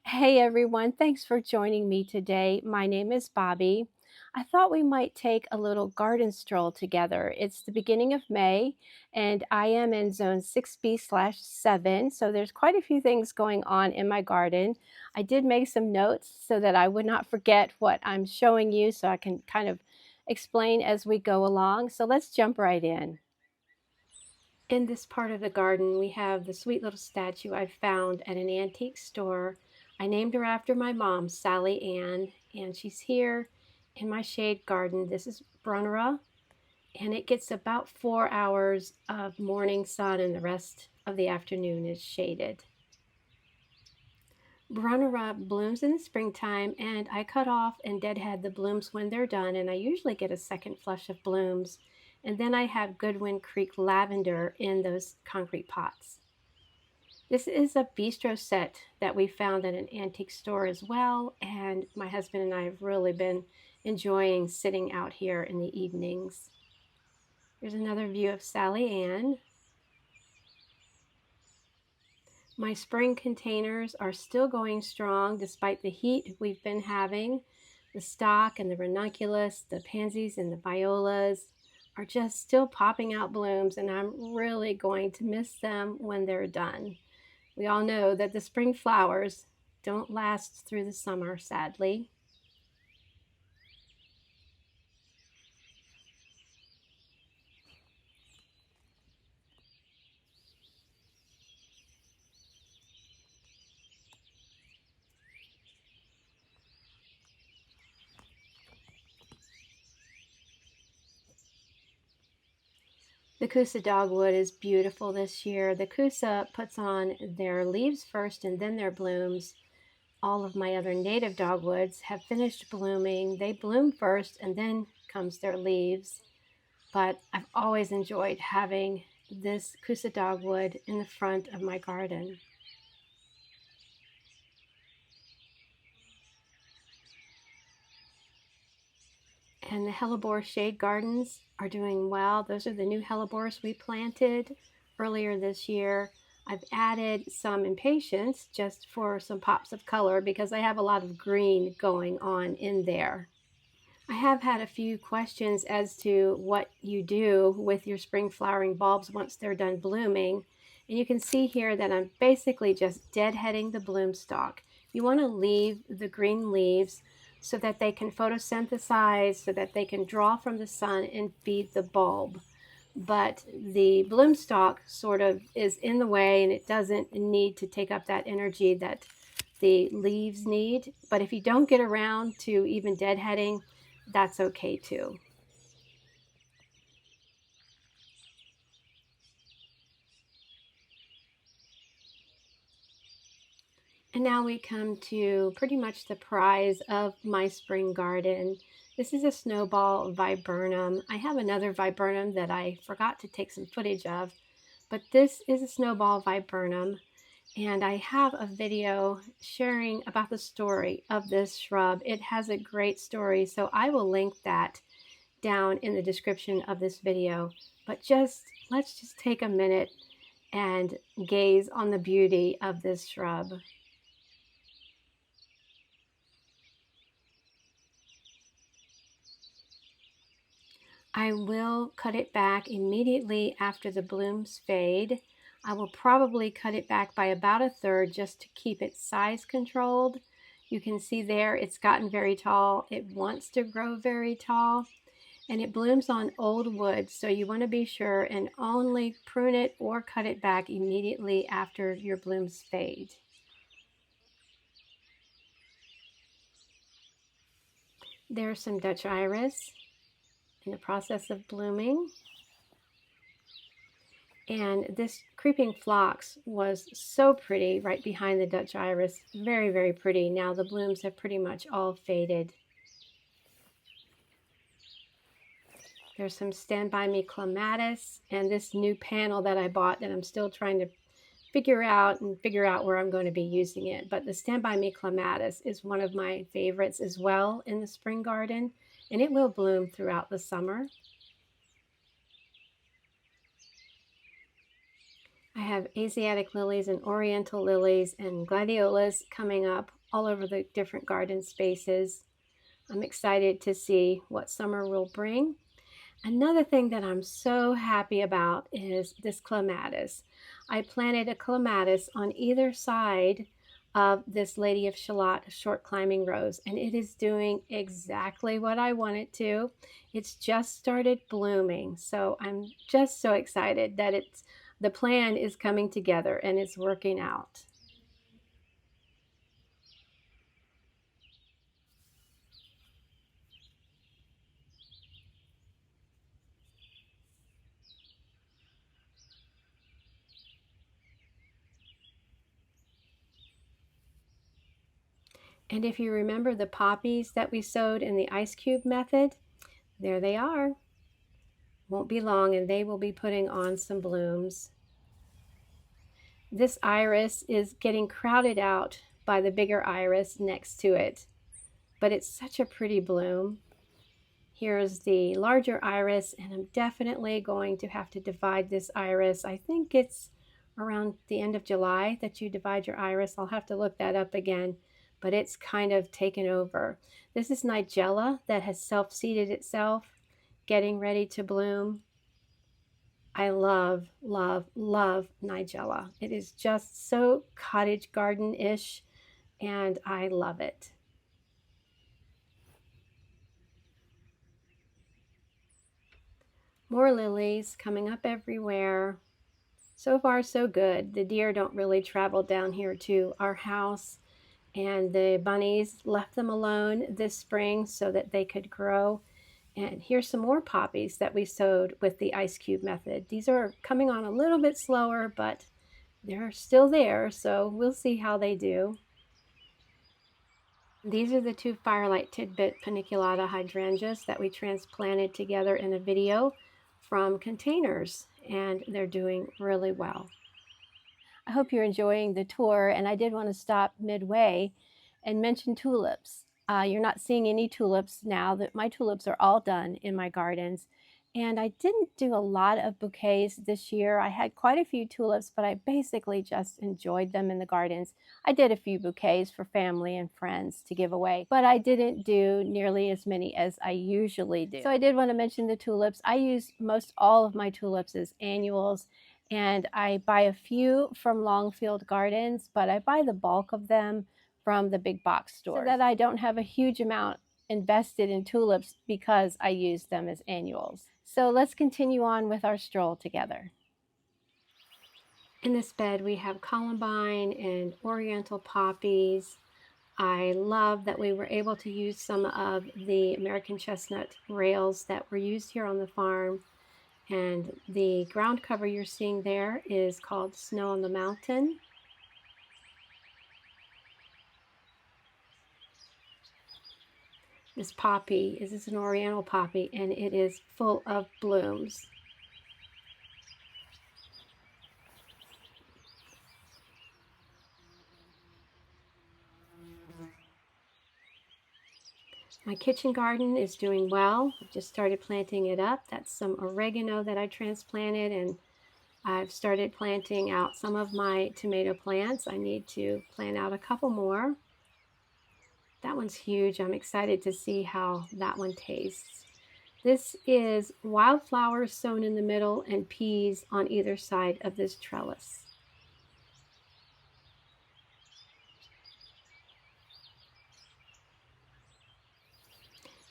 Hey everyone, thanks for joining me today. My name is Bobby. I thought we might take a little garden stroll together. It's the beginning of May and I am in zone 6B/7, so there's quite a few things going on in my garden. I did make some notes so that I would not forget what I'm showing you so I can kind of explain as we go along. So let's jump right in. In this part of the garden, we have the sweet little statue I found at an antique store. I named her after my mom, Sally Ann, and she's here in my shade garden. This is Brunera, and it gets about 4 hours of morning sun, and the rest of the afternoon is shaded. Brunera blooms in the springtime, and I cut off and deadhead the blooms when they're done, and I usually get a second flush of blooms. And then I have Goodwin Creek lavender in those concrete pots. This is a bistro set that we found at an antique store as well, and my husband and I have really been enjoying sitting out here in the evenings. Here's another view of Sally Ann. My spring containers are still going strong despite the heat we've been having. The stock and the ranunculus, the pansies and the violas are just still popping out blooms, and I'm really going to miss them when they're done. We all know that the spring flowers don't last through the summer, sadly. The Coosa dogwood is beautiful this year. The Coosa puts on their leaves first and then their blooms. All of my other native dogwoods have finished blooming. They bloom first and then comes their leaves. But I've always enjoyed having this Coosa dogwood in the front of my garden. And the hellebore shade gardens are doing well. Those are the new hellebores we planted earlier this year. I've added some impatiens just for some pops of color because I have a lot of green going on in there. I have had a few questions as to what you do with your spring flowering bulbs once they're done blooming. And you can see here that I'm basically just deadheading the bloom stalk. You want to leave the green leaves so that they can photosynthesize, so that they can draw from the sun and feed the bulb. But the bloom stalk sort of is in the way, and it doesn't need to take up that energy that the leaves need. But if you don't get around to even deadheading, that's okay too. And now we come to pretty much the prize of my spring garden. This is a Snowball Viburnum. I have another viburnum that I forgot to take some footage of, but this is a Snowball Viburnum, and I have a video sharing about the story of this shrub. It has a great story, so I will link that down in the description of this video. But let's just take a minute and gaze on the beauty of this shrub. I will cut it back immediately after the blooms fade. I will probably cut it back by about a third just to keep its size controlled. You can see there it's gotten very tall. It wants to grow very tall, and it blooms on old wood, so you want to be sure and only prune it or cut it back immediately after your blooms fade. There's some Dutch iris in the process of blooming. And this creeping phlox was so pretty right behind the Dutch iris. Very, very pretty. Now the blooms have pretty much all faded. There's some Stand By Me clematis and this new panel that I bought that I'm still trying to figure out where I'm going to be using it. But the Stand By Me clematis is one of my favorites as well in the spring garden, and it will bloom throughout the summer. I have Asiatic lilies and Oriental lilies and gladiolas coming up all over the different garden spaces. I'm excited to see what summer will bring. Another thing that I'm so happy about is this clematis. I planted a clematis on either side of this Lady of Shalott short climbing rose, and it is doing exactly what I want it to. It's just started blooming, so I'm just so excited that the plan is coming together and it's working out. And if you remember the poppies that we sowed in the ice cube method, there they are. Won't be long and they will be putting on some blooms. This iris is getting crowded out by the bigger iris next to it, but it's such a pretty bloom. Here's the larger iris, and I'm definitely going to have to divide this iris. I think it's around the end of July that you divide your iris. I'll have to look that up again, but it's kind of taken over. This is Nigella that has self-seeded itself, getting ready to bloom. I love, love, love Nigella. It is just so cottage garden-ish, and I love it. More lilies coming up everywhere. So far, so good. The deer don't really travel down here to our house, and the bunnies left them alone this spring so that they could grow. And here's some more poppies that we sowed with the ice cube method. These are coming on a little bit slower, but they're still there, so we'll see how they do. These are the two Firelight Tidbit Paniculata hydrangeas that we transplanted together in a video from containers, and they're doing really well. I hope you're enjoying the tour, and I did want to stop midway and mention tulips. You're not seeing any tulips now. That my tulips are all done in my gardens, and I didn't do a lot of bouquets this year. I had quite a few tulips, but I basically just enjoyed them in the gardens. I did a few bouquets for family and friends to give away, but I didn't do nearly as many as I usually do. So I did want to mention the tulips. I use most all of my tulips as annuals, and I buy a few from Longfield Gardens, but I buy the bulk of them from the big box stores, so that I don't have a huge amount invested in tulips because I use them as annuals. So let's continue on with our stroll together. In this bed we have columbine and oriental poppies. I love that we were able to use some of the American chestnut rails that were used here on the farm. And the ground cover you're seeing there is called Snow on the Mountain. This poppy is an oriental poppy, and it is full of blooms. My kitchen garden is doing well. I've just started planting it up. That's some oregano that I transplanted, and I've started planting out some of my tomato plants. I need to plant out a couple more. That one's huge. I'm excited to see how that one tastes. This is wildflowers sown in the middle and peas on either side of this trellis.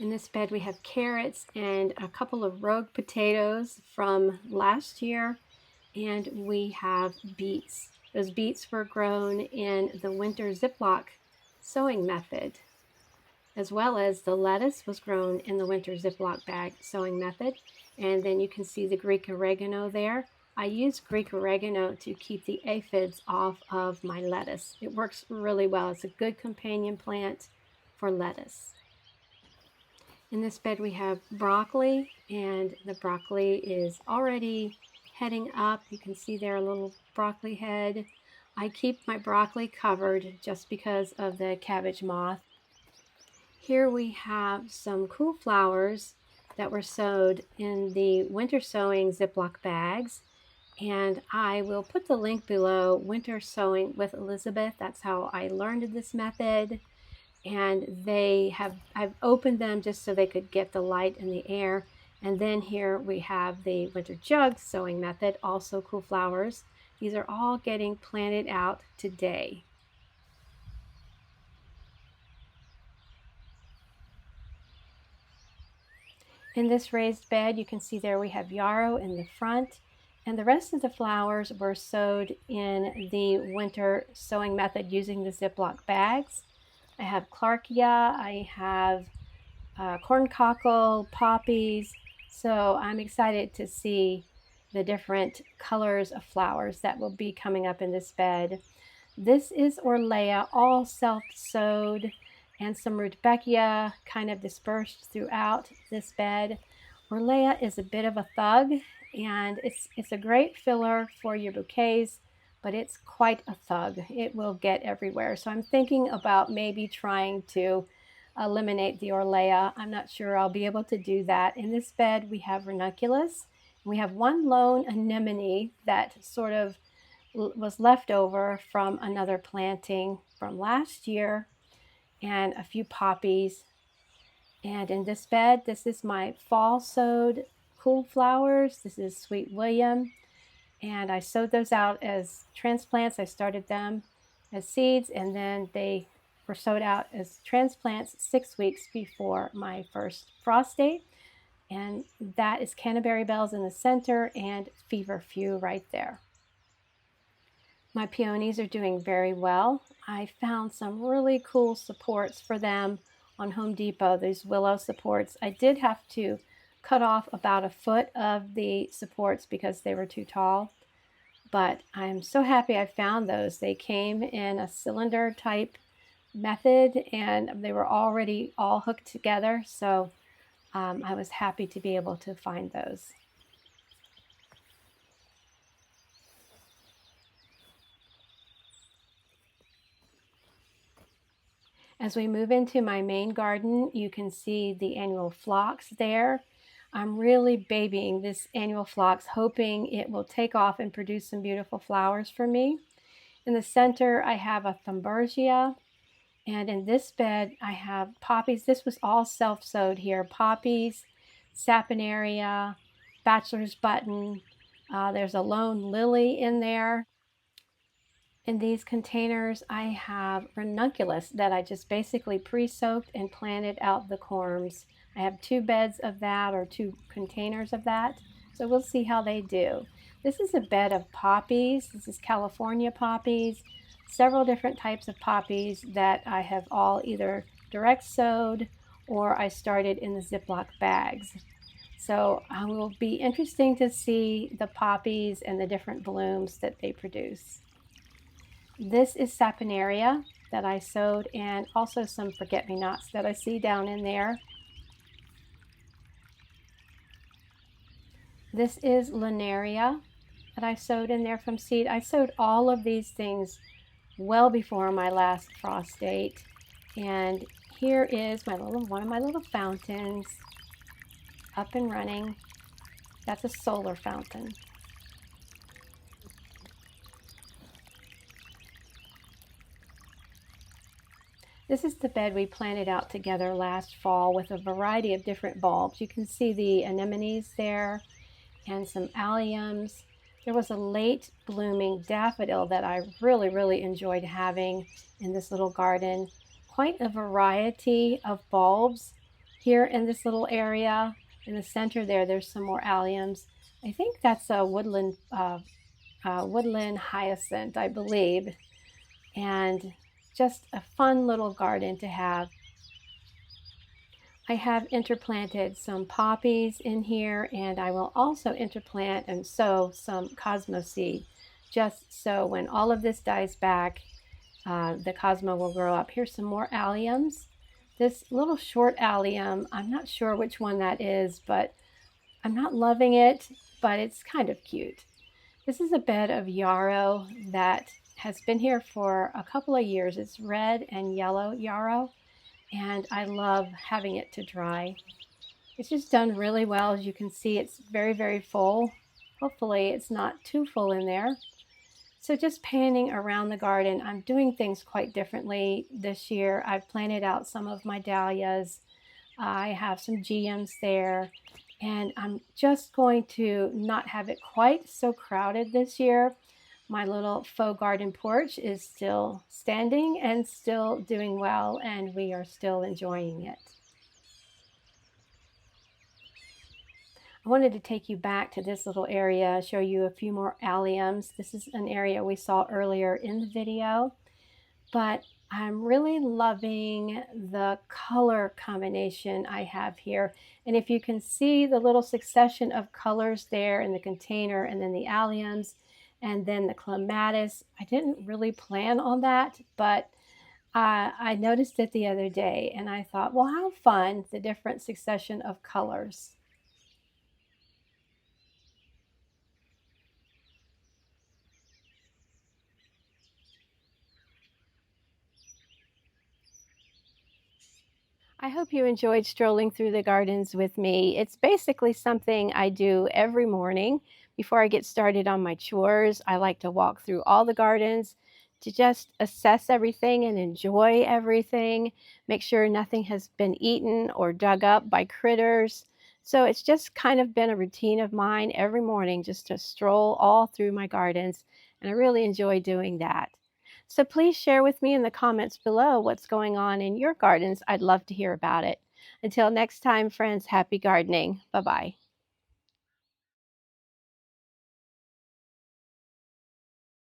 In this bed we have carrots and a couple of rogue potatoes from last year, and we have beets. Those beets were grown in the winter ziplock sowing method, as well as the lettuce was grown in the winter ziplock bag sowing method. And then you can see the Greek oregano there. I use Greek oregano to keep the aphids off of my lettuce. It works really well. It's a good companion plant for lettuce. In this bed we have broccoli, and the broccoli is already heading up. You can see there a little broccoli head. I keep my broccoli covered just because of the cabbage moth. Here we have some cool flowers that were sowed in the winter sowing Ziploc bags. And I will put the link below, Winter Sowing with Elizabeth. That's how I learned this method. And I've opened them just so they could get the light and the air. And then here we have the winter jug sowing method, also cool flowers. These are all getting planted out today. In this raised bed, you can see there we have yarrow in the front, and the rest of the flowers were sowed in the winter sowing method using the Ziploc bags. I have Clarkia, I have corncockle, poppies. So I'm excited to see the different colors of flowers that will be coming up in this bed. This is Orlea, all self-sowed, and some Rudbeckia kind of dispersed throughout this bed. Orlea is a bit of a thug, and it's a great filler for your bouquets, but it's quite a thug. It will get everywhere. So I'm thinking about maybe trying to eliminate the Orlea. I'm not sure I'll be able to do that. In this bed, we have ranunculus. We have one lone anemone that sort of was left over from another planting from last year, and a few poppies. And in this bed, this is my fall sowed cool flowers. This is Sweet William, and I sowed those out as transplants. I started them as seeds, and then they were sowed out as transplants 6 weeks before my first frost date. And that is Canterbury Bells in the center and Feverfew right there. My peonies are doing very well. I found some really cool supports for them on Home Depot, these willow supports. I did have to cut off about a foot of the supports because they were too tall, but I'm so happy I found those. They came in a cylinder type method and they were already all hooked together, so I was happy to be able to find those. As we move into my main garden, you can see the annual phlox there. I'm really babying this annual phlox, hoping it will take off and produce some beautiful flowers for me. In the center, I have a thumbergia, and in this bed, I have poppies. This was all self-sowed here. Poppies, saponaria, bachelor's button. There's a lone lily in there. In these containers, I have ranunculus that I just basically pre-soaked and planted out the corms. I have 2 beds of that, or 2 containers of that, so we'll see how they do. This is a bed of poppies. This is California poppies, several different types of poppies that I have all either direct sowed or I started in the Ziploc bags. So it will be interesting to see the poppies and the different blooms that they produce. This is saponaria that I sowed, and also some forget-me-nots that I see down in there. This is linaria that I sowed in there from seed. I sowed all of these things well before my last frost date. And here is one of my little fountains up and running. That's a solar fountain. This is the bed we planted out together last fall with a variety of different bulbs. You can see the anemones there and some alliums. There was a late blooming daffodil that I really enjoyed having in this little garden. Quite a variety of bulbs here in this little area. In the center there's some more alliums. I think that's a woodland hyacinth, I believe. And just a fun little garden to have. I have interplanted some poppies in here, and I will also interplant and sow some cosmo seed, just so when all of this dies back, the cosmo will grow up. Here's some more alliums. This little short allium, I'm not sure which one that is, but I'm not loving it, but it's kind of cute. This is a bed of yarrow that has been here for a couple of years. It's red and yellow yarrow, and I love having it to dry. It's just done really well. As you can see, it's very full. Hopefully it's not too full in there. So just panning around the garden, I'm doing things quite differently this year. I've planted out some of my dahlias. I have some GMs there, and I'm just going to not have it quite so crowded this year. My little faux garden porch is still standing and still doing well, and we are still enjoying it. I wanted to take you back to this little area, show you a few more alliums. This is an area we saw earlier in the video, but I'm really loving the color combination I have here. And if you can see the little succession of colors there in the container, and then the alliums, and then the clematis, I didn't really plan on that, but I noticed it the other day and I thought, well, how fun, the different succession of colors. I hope you enjoyed strolling through the gardens with me. It's basically something I do every morning before I get started on my chores. I like to walk through all the gardens to just assess everything and enjoy everything, make sure nothing has been eaten or dug up by critters. So it's just kind of been a routine of mine every morning just to stroll all through my gardens, and I really enjoy doing that. So please share with me in the comments below what's going on in your gardens. I'd love to hear about it. Until next time, friends, happy gardening. Bye-bye.